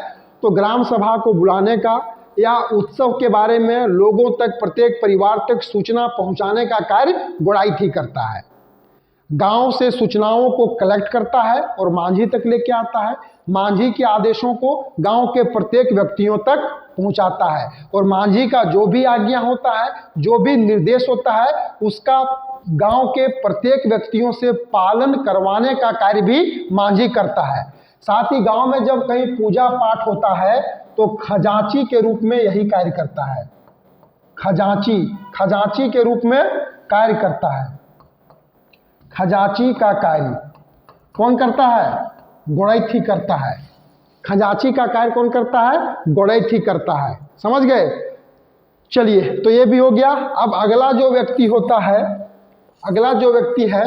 तो ग्राम सभा को बुलाने का या उत्सव के बारे में लोगों तक, प्रत्येक परिवार तक सूचना पहुंचाने का कार्य गुड़ाइत ही करता है। गांव से सूचनाओं को कलेक्ट करता है और मांझी तक लेके आता है। मांझी के आदेशों को गांव के प्रत्येक व्यक्तियों तक पहुंचाता है और मांझी का जो भी आज्ञा होता है, जो भी निर्देश होता है, उसका गांव के प्रत्येक व्यक्तियों से पालन करवाने का कार्य भी मांझी करता है। साथ ही गांव में जब कहीं पूजा पाठ होता है तो खजांची के रूप में यही कार्य करता है। खजांची के रूप में कार्य करता है। खजांची का कार्य कौन करता है? गुड़ैत ही करता है। खजांची का कार्य कौन करता है? गुड़ैत ही करता है। समझ गए? चलिए, तो ये भी हो गया। अब अगला जो व्यक्ति होता है, अगला जो व्यक्ति है,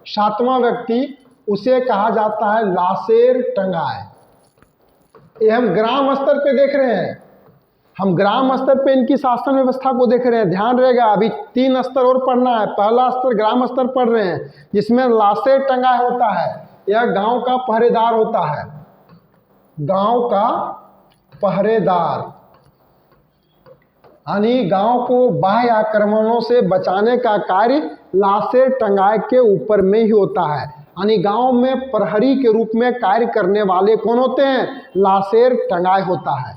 सातवां व्यक्ति, उसे कहा जाता है लासेर टंगाए। ये हम ग्राम स्तर पे देख रहे हैं, हम ग्राम स्तर पे इनकी शासन व्यवस्था को देख रहे हैं। ध्यान रहेगा, अभी 3 स्तर और पढ़ना है। पहला स्तर ग्राम स्तर पढ़ रहे हैं, जिसमें लासेर टंगाए होता है। यह गांव का पहरेदार होता है, गांव का पहरेदार, यानी गांव को बाह्य आक्रमणों से बचाने का कार्य लासेर टंगाए के ऊपर में ही होता है। यानी गांव में प्रहरी के रूप में कार्य करने वाले कौन होते हैं? लासेर टंगाए होता है।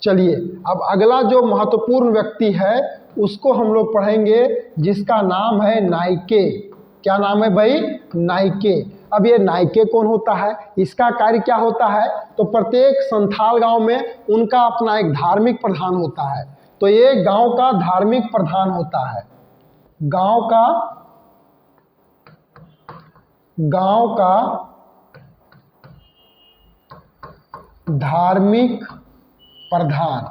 चलिए, अब अगला जो महत्वपूर्ण व्यक्ति है उसको हम लोग पढ़ेंगे, जिसका नाम है नायके। क्या नाम है भाई? नायके। अब ये नायके कौन होता है? इसका कार्य क्या होता है? तो प्रत्येक संथाल गांव में उनका अपना एक धार्मिक प्रधान होता है। तो ये गांव का धार्मिक प्रधान होता है। गांव का धार्मिक प्रधान।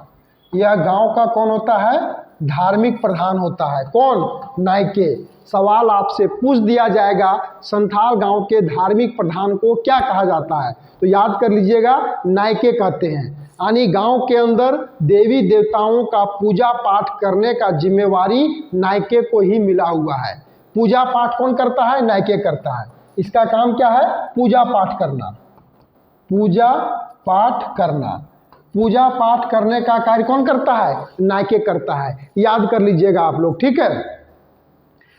यह गांव का कौन होता है? धार्मिक प्रधान होता है। कौन? नायके। सवाल आपसे पूछ दिया जाएगा, संथाल गांव के धार्मिक प्रधान को क्या कहा जाता है? तो याद कर लीजिएगा, नायके कहते हैं। यानी गांव के अंदर देवी देवताओं का पूजा पाठ करने का जिम्मेवारी नायके को ही मिला हुआ है। पूजा पाठ कौन करता है? नायके करता है। इसका काम क्या है? पूजा पाठ करना। पूजा पाठ करना। पूजा पाठ करने का कार्य कौन करता है? नायके करता है। याद कर लीजिएगा आप लोग, ठीक है।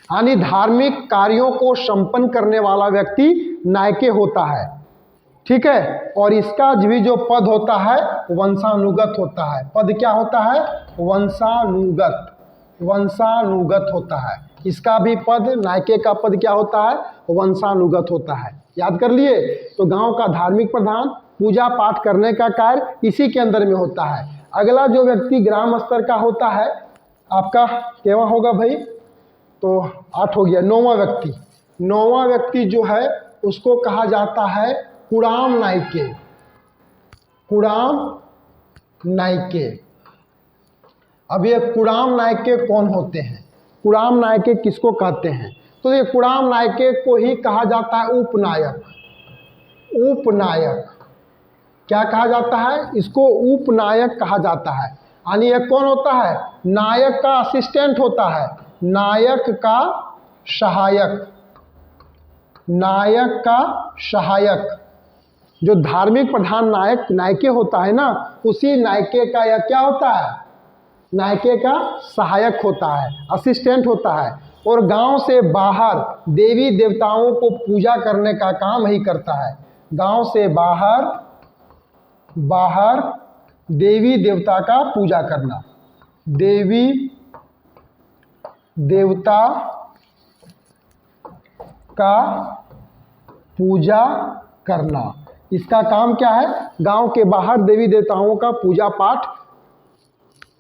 यानी धार्मिक कार्यों को संपन्न करने वाला व्यक्ति नायके होता है, ठीक है। और इसका भी जो पद होता है वंशानुगत होता है। पद क्या होता है? वंशानुगत। वंशानुगत होता है। इसका भी पद, नायके का पद क्या होता है? वंशानुगत होता है। याद कर लिए? तो गांव का धार्मिक प्रधान, पूजा पाठ करने का कार्य इसी के अंदर में होता है। अगला जो व्यक्ति ग्राम स्तर का होता है, आपका केवा होगा भाई? तो 8 हो गया। 9वां व्यक्ति। 9वां व्यक्ति जो है उसको कहा जाता है कुड़ाम नायके। कुड़ाम नायके। अब ये कुड़ाम नायके कौन होते हैं? कुड़ाम नायके किसको कहते हैं? तो ये कुड़ाम नायके को ही कहा जाता है उपनायक। उपनायक क्या कहा जाता है? इसको उपनायक कहा जाता है। यानी यह कौन होता है? नायक का असिस्टेंट होता है, नायक का सहायक। नायक का सहायक। जो धार्मिक प्रधान नायके होता है ना, उसी नायके का यह क्या होता है? नायके का सहायक होता है, असिस्टेंट होता है। और गांव से बाहर देवी देवताओं को पूजा करने का काम ही करता है। गांव से बाहर देवी देवता का पूजा करना, देवी देवता का पूजा करना, इसका काम क्या है? गांव के बाहर देवी देवताओं का पूजा पाठ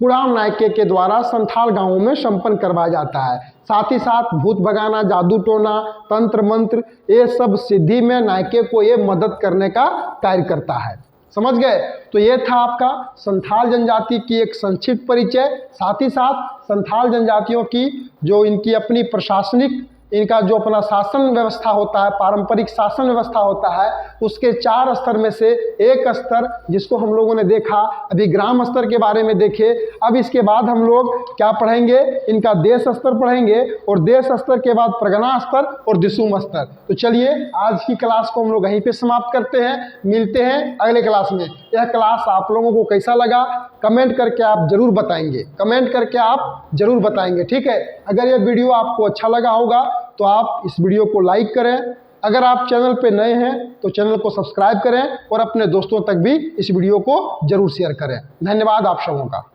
कुड़ाम नायके के द्वारा संथाल गांवों में संपन्न करवाया जाता है। साथ ही साथ भूत भगाना, जादू टोना, तंत्र मंत्र, ये सब सिद्धि में नायके को ये मदद करने का कार्य करता है। समझ गए? तो ये था आपका संथाल जनजाति की एक संक्षिप्त परिचय। साथ ही साथ संथाल जनजातियों की जो इनकी अपनी प्रशासनिक, इनका जो अपना शासन व्यवस्था होता है, पारंपरिक शासन व्यवस्था होता है, उसके 4 स्तर में से एक स्तर जिसको हम लोगों ने देखा, अभी ग्राम स्तर के बारे में देखे। अब इसके बाद हम लोग क्या पढ़ेंगे? इनका देश स्तर पढ़ेंगे, और देश स्तर के बाद परगना स्तर और दिसुम स्तर। तो चलिए आज की क्लास को हम लोग यहीं पे समाप्त करते हैं। मिलते हैं अगले क्लास में। यह क्लास आप लोगों को कैसा लगा कमेंट करके आप जरूर बताएंगे, कमेंट करके आप जरूर बताएंगे, ठीक है? अगर यह वीडियो आपको अच्छा लगा होगा तो आप इस वीडियो को लाइक करें। अगर आप चैनल पे नए हैं तो चैनल को सब्सक्राइब करें और अपने दोस्तों तक भी इस वीडियो को जरूर शेयर करें। धन्यवाद आप सबों का।